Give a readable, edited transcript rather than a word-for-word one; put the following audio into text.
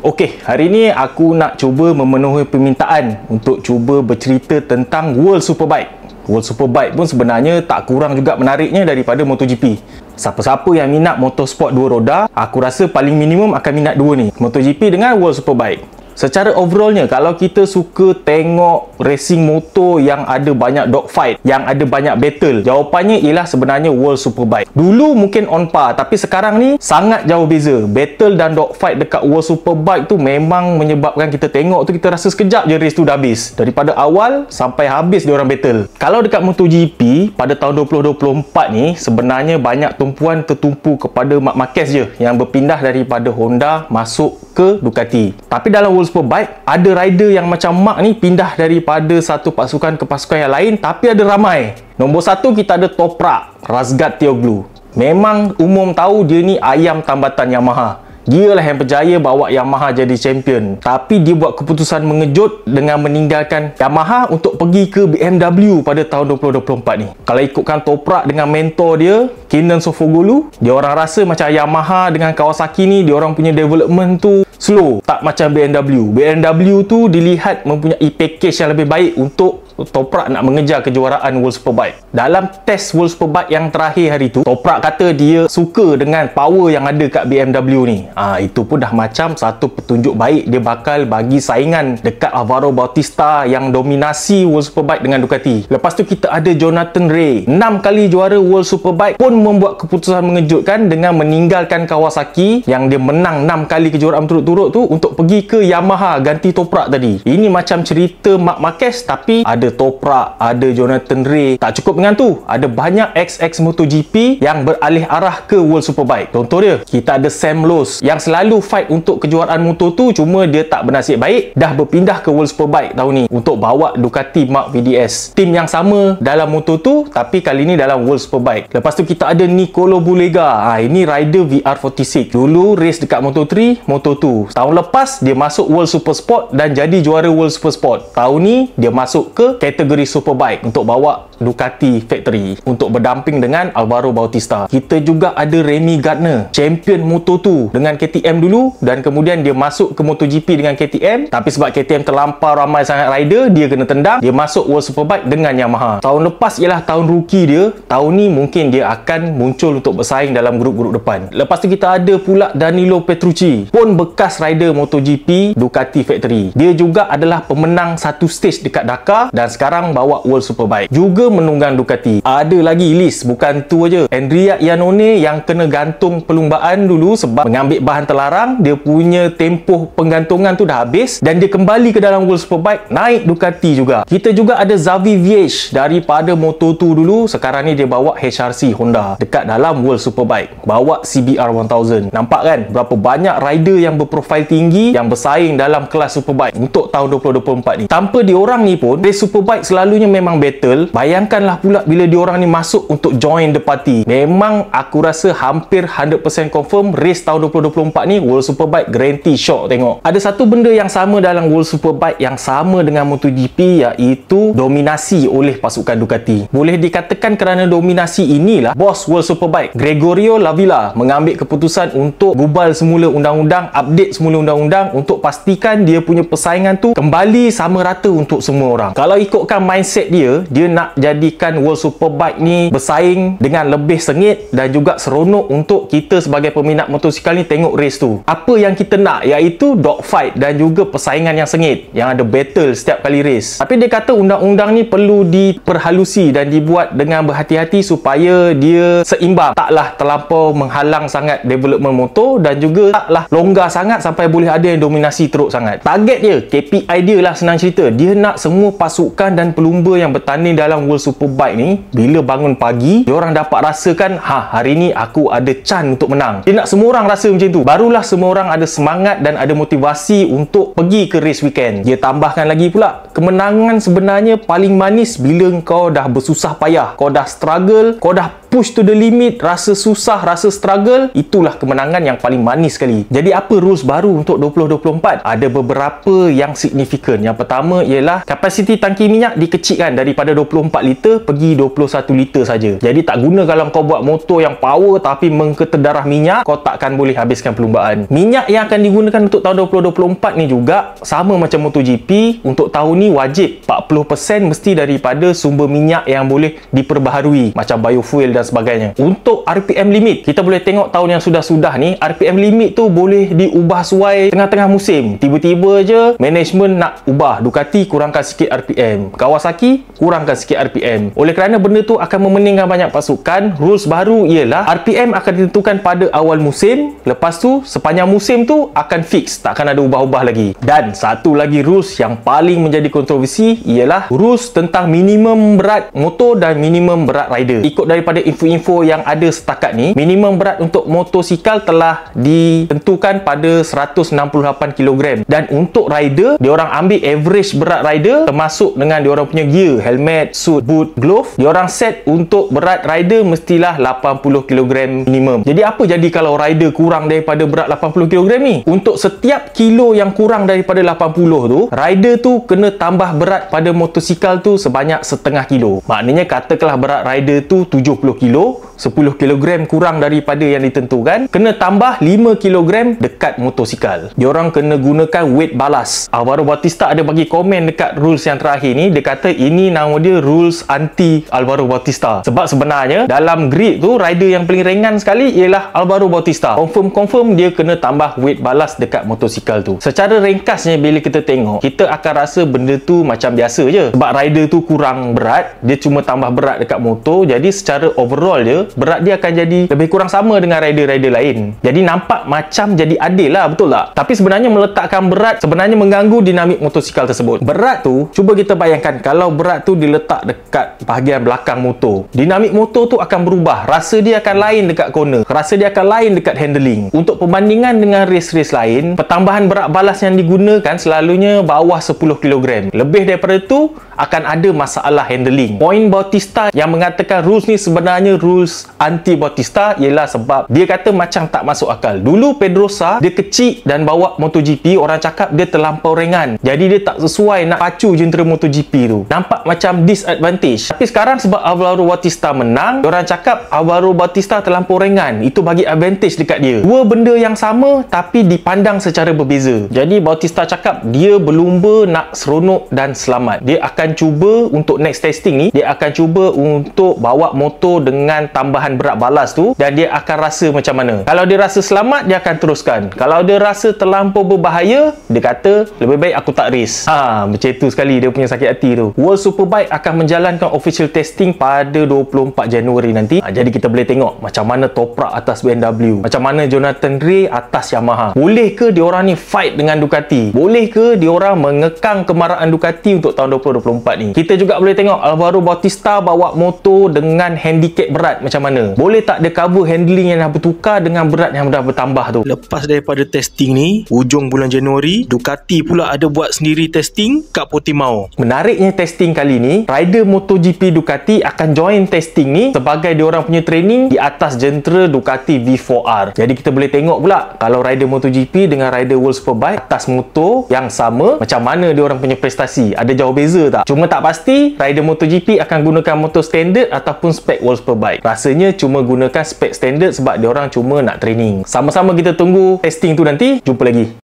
Okey, hari ni aku nak cuba memenuhi permintaan untuk cuba bercerita tentang World Superbike. World Superbike pun sebenarnya tak kurang juga menariknya daripada MotoGP. Siapa-siapa yang minat motorsport dua roda, aku rasa paling minimum akan minat dua ni, MotoGP dengan World Superbike. Secara overallnya, kalau kita suka tengok racing motor yang ada banyak dogfight, yang ada banyak battle, jawapannya ialah sebenarnya World Superbike. Dulu mungkin on par, tapi sekarang ni sangat jauh beza. Battle dan dogfight dekat World Superbike tu memang menyebabkan kita tengok tu kita rasa sekejap je race tu dah habis. Daripada awal sampai habis dia orang battle. Kalau dekat MotoGP pada tahun 2024 ni, sebenarnya banyak tumpuan tertumpu kepada Marc Marquez je yang berpindah daripada Honda masuk ke Ducati. Tapi dalam World Superbike ada rider yang macam Marc ni pindah daripada satu pasukan ke pasukan yang lain, tapi ada ramai. Nombor satu kita ada Toprak Razgatlioglu. Memang umum tahu dia ni ayam tambatan Yamaha. Dia lah yang berjaya bawa Yamaha jadi champion. Tapi dia buat keputusan mengejut dengan meninggalkan Yamaha untuk pergi ke BMW pada tahun 2024 ni. Kalau ikutkan Toprak dengan mentor dia, Kenan Sofuoglu, dia orang rasa macam Yamaha dengan Kawasaki ni, dia orang punya development tu slow, tak macam BMW. BMW tu dilihat mempunyai package yang lebih baik untuk Toprak nak mengejar kejuaraan World Superbike. Dalam test World Superbike yang terakhir hari tu, Toprak kata dia suka dengan power yang ada kat BMW ni. Itu pun dah macam satu petunjuk baik dia bakal bagi saingan dekat Alvaro Bautista yang dominasi World Superbike dengan Ducati. Lepas tu kita ada Jonathan Rea, 6 kali juara World Superbike, pun membuat keputusan mengejutkan dengan meninggalkan Kawasaki yang dia menang 6 kali kejuaraan berturut-turut tu untuk pergi ke Yamaha ganti Toprak tadi. Ini macam cerita Marc Marquez, tapi ada Toprak, ada Jonathan Rea. Tak cukup dengan tu, ada banyak ex MotoGP yang beralih arah ke World Superbike. Contoh dia, kita ada Sam Lowe yang selalu fight untuk kejuaraan motor tu, cuma dia tak bernasib baik, dah berpindah ke World Superbike tahun ni untuk bawa Ducati Mark VDS. Tim yang sama dalam motor tu, tapi kali ni dalam World Superbike. Lepas tu kita ada Nicolo Bulega. Ini rider VR46. Dulu race dekat Moto3, Moto2. Tahun lepas dia masuk World Super Sport dan jadi juara World Super Sport. Tahun ni dia masuk ke kategori Superbike untuk bawa Ducati Factory untuk berdamping dengan Alvaro Bautista. Kita juga ada Remy Gardner, champion Moto2 dengan KTM dulu, dan kemudian dia masuk ke MotoGP dengan KTM, tapi sebab KTM terlampau ramai sangat rider, dia kena tendang, dia masuk World Superbike dengan Yamaha. Tahun lepas ialah tahun rookie dia. Tahun ni mungkin dia akan muncul untuk bersaing dalam grup-grup depan. Lepas tu kita ada pula Danilo Petrucci, pun bekas rider MotoGP Ducati Factory. Dia juga adalah pemenang satu stage dekat Dakar dan sekarang bawa World Superbike, juga menunggang Ducati. Ada lagi list, bukan tu aja. Andrea Iannone yang kena gantung perlumbaan dulu sebab mengambil bahan terlarang, dia punya tempoh penggantungan tu dah habis dan dia kembali ke dalam World Superbike, naik Ducati juga. Kita juga ada Xavi Vierge daripada Moto2 dulu, sekarang ni dia bawa HRC Honda dekat dalam World Superbike, bawa CBR 1000. Nampak kan berapa banyak rider yang berprofil tinggi yang bersaing dalam kelas Superbike untuk tahun 2024 ni. Tanpa diorang ni pun race Superbike selalunya memang battle. Bayangkanlah pula bila diorang ni masuk untuk join the party. Memang aku rasa hampir 100% confirm race tahun 2024 ni World Superbike guarantee shock tengok. Ada satu benda yang sama dalam World Superbike yang sama dengan MotoGP, iaitu dominasi oleh pasukan Ducati. Boleh dikatakan kerana dominasi inilah bos World Superbike, Gregorio Lavilla, mengambil keputusan untuk gubal semula undang-undang, update semula undang-undang untuk pastikan dia punya persaingan tu kembali sama rata untuk semua orang. Kalau ikutkan mindset dia, dia nak jadikan World Superbike ni bersaing dengan lebih sengit dan juga seronok untuk kita sebagai peminat motosikal ni tengok race tu. Apa yang kita nak, iaitu dogfight dan juga persaingan yang sengit, yang ada battle setiap kali race. Tapi dia kata undang-undang ni perlu diperhalusi dan dibuat dengan berhati-hati supaya dia seimbang, taklah terlampau menghalang sangat development motor dan juga taklah longgar sangat sampai boleh ada yang dominasi teruk sangat. Target dia, KPI dia lah, senang cerita, dia nak semua pasukan dan pelumba yang bertanding dalam World Superbike ni, bila bangun pagi, diorang dapat rasakan, hari ni aku ada chance untuk menang. Dia nak semua orang rasa macam tu, barulah semua orang ada semangat dan ada motivasi untuk pergi ke race weekend. Dia tambahkan lagi pula, kemenangan sebenarnya paling manis bila kau dah bersusah payah, kau dah struggle, kau dah push to the limit, rasa susah, rasa struggle, itulah kemenangan yang paling manis sekali. Jadi apa rules baru untuk 2024? Ada beberapa yang signifikan. Yang pertama ialah kapasiti tangki minyak dikecilkan daripada 24 liter pergi 21 liter saja. Jadi tak guna kalau kau buat motor yang power tapi mengketedarah minyak, kau takkan boleh habiskan perlumbaan. Minyak yang akan digunakan untuk tahun 2024 ni juga sama macam MotoGP. Untuk tahun ni wajib 40% mesti daripada sumber minyak yang boleh diperbaharui macam biofuel dan sebagainya. Untuk RPM limit, kita boleh tengok tahun yang sudah-sudah ni, RPM limit tu boleh diubah suai tengah-tengah musim. Tiba-tiba je management nak ubah, Ducati kurangkan sikit RPM, Kawasaki kurangkan sikit RPM. Oleh kerana benda tu akan memeningkan banyak pasukan, rules baru ialah RPM akan ditentukan pada awal musim, lepas tu sepanjang musim tu akan fix, takkan ada ubah-ubah lagi. Dan satu lagi rules yang paling menjadi kontroversi ialah rules tentang minimum berat motor dan minimum berat rider. Ikut daripada info-info yang ada setakat ni, minimum berat untuk motosikal telah ditentukan pada 168 kg, dan untuk rider, diorang ambil average berat rider termasuk dengan diorang punya gear, helmet, suit, boot, glove. Diorang set untuk berat rider mestilah 80 kg minimum. Jadi apa jadi kalau rider kurang daripada berat 80 kg ni? Untuk setiap kilo yang kurang daripada 80 tu, rider tu kena tambah berat pada motosikal tu sebanyak setengah kilo. Maknanya katakanlah berat rider tu 70 kilo, 10 kg kurang daripada yang ditentukan, kena tambah 5 kg dekat motosikal. Diorang kena gunakan weight ballast. Alvaro Bautista ada bagi komen dekat rules yang terakhir ni. Dia kata ini nama dia rules anti Alvaro Bautista. Sebab sebenarnya dalam grid tu, rider yang paling ringan sekali ialah Alvaro Bautista. Confirm dia kena tambah weight ballast dekat motosikal tu. Secara ringkasnya bila kita tengok, kita akan rasa benda tu macam biasa je. Sebab rider tu kurang berat, dia cuma tambah berat dekat motor. Jadi secara overall je, berat dia akan jadi lebih kurang sama dengan rider-rider lain. Jadi nampak macam jadi adil lah, betul tak? Tapi sebenarnya meletakkan berat sebenarnya mengganggu dinamik motosikal tersebut. Berat tu, cuba kita bayangkan kalau berat tu diletak dekat bahagian belakang motor, dinamik motor tu akan berubah. Rasa dia akan lain dekat corner, rasa dia akan lain dekat handling. Untuk perbandingan dengan race-race lain, pertambahan berat balas yang digunakan selalunya bawah 10 kg. Lebih daripada tu akan ada masalah handling. Poin Bautista yang mengatakan rules ni sebenarnya rules anti Bautista ialah sebab dia kata macam tak masuk akal. Dulu Pedrosa dia kecil dan bawa MotoGP, orang cakap dia terlampau ringan, jadi dia tak sesuai nak pacu jentera MotoGP tu, nampak macam disadvantage. Tapi sekarang sebab Alvaro Bautista menang, orang cakap Alvaro Bautista terlampau ringan, itu bagi advantage dekat dia. Dua benda yang sama tapi dipandang secara berbeza. Jadi Bautista cakap dia berlumba nak seronok dan selamat. Dia akan cuba untuk next testing ni, dia akan cuba untuk bawa motor dengan tambahan berat balas tu, dan dia akan rasa macam mana. Kalau dia rasa selamat, dia akan teruskan. Kalau dia rasa terlampau berbahaya, dia kata lebih baik aku tak race. Macam itu sekali dia punya sakit hati tu. World Superbike akan menjalankan official testing pada 24 Januari nanti. Jadi kita boleh tengok macam mana Toprak atas BMW, macam mana Jonathan Rea atas Yamaha. Boleh ke diorang ni fight dengan Ducati? Boleh ke diorang mengekang kemarahan Ducati untuk tahun 2024 ni? Kita juga boleh tengok Alvaro Bautista bawa motor dengan handicap berat macam mana. Boleh tak dia cover handling yang dah bertukar dengan berat yang dah bertambah tu? Lepas daripada testing ni, hujung bulan Januari, Ducati pula ada buat sendiri testing kat Portimao. Menariknya testing kali ni, rider MotoGP Ducati akan join testing ni sebagai diorang punya training di atas jentera Ducati V4R. Jadi kita boleh tengok pula kalau rider MotoGP dengan rider World Superbike atas motor yang sama, macam mana diorang punya prestasi. Ada jauh beza tak? Cuma tak pasti rider MotoGP akan gunakan motor standard ataupun spek World Superbike. Rasanya cuma gunakan spek standard sebab diorang cuma nak training. Sama-sama kita tunggu testing tu nanti. Jumpa lagi.